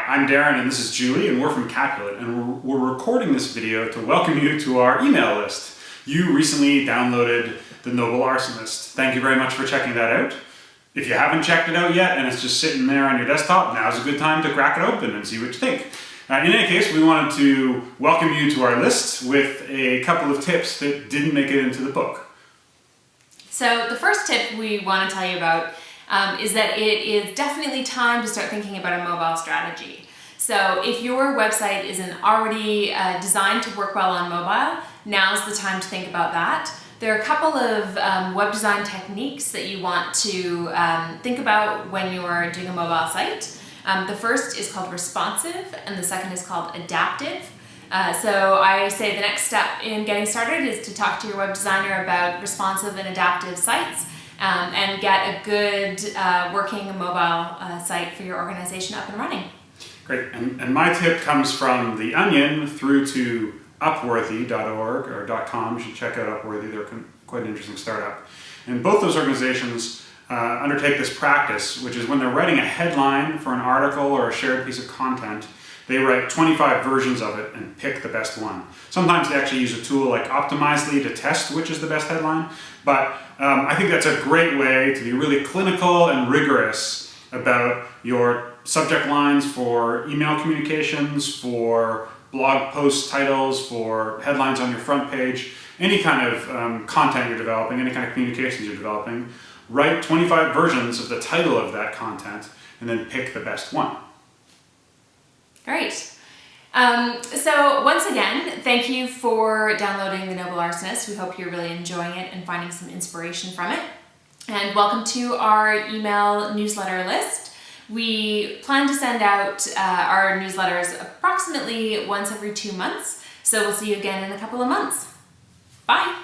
I'm Darren and this is Julie and we're from Capuletter, and we're recording this video to welcome you to our email list. You recently downloaded The Noble Arsonist. Thank you very much for checking that out. If you haven't checked it out yet and it's just sitting there on your desktop, now's a good time to crack it open and see what you think. In any case, we wanted to welcome you to our list with a couple of tips that didn't make it into the book. So the first tip we want to tell you about is that it is definitely time to start thinking about a mobile strategy. So if your website isn't already designed to work well on mobile, now's the time to think about that. There are a couple of web design techniques that you want to think about when you're doing a mobile site. The first is called responsive and the second is called adaptive. So I say the next step in getting started is to talk to your web designer about responsive and adaptive sites and get a good working mobile site for your organization up and running. Great, and my tip comes from The Onion through to Upworthy.org or .com. You should check out Upworthy, they're quite an interesting startup. And both those organizations undertake this practice, which is when they're writing a headline for an article or a shared piece of content, they write 25 versions of it and pick the best one. Sometimes they actually use a tool like Optimizely to test which is the best headline, but I think that's a great way to be really clinical and rigorous about your subject lines for email communications, for blog post titles, for headlines on your front page, any kind of content you're developing, any kind of communications you're developing. Write 25 versions of the title of that content and then pick the best one. Great. So once again, thank you for downloading The Noble Arsonist. We hope you're really enjoying it and finding some inspiration from it. And welcome to our email newsletter list. We plan to send out our newsletters approximately once every 2 months. So we'll see you again in a couple of months. Bye.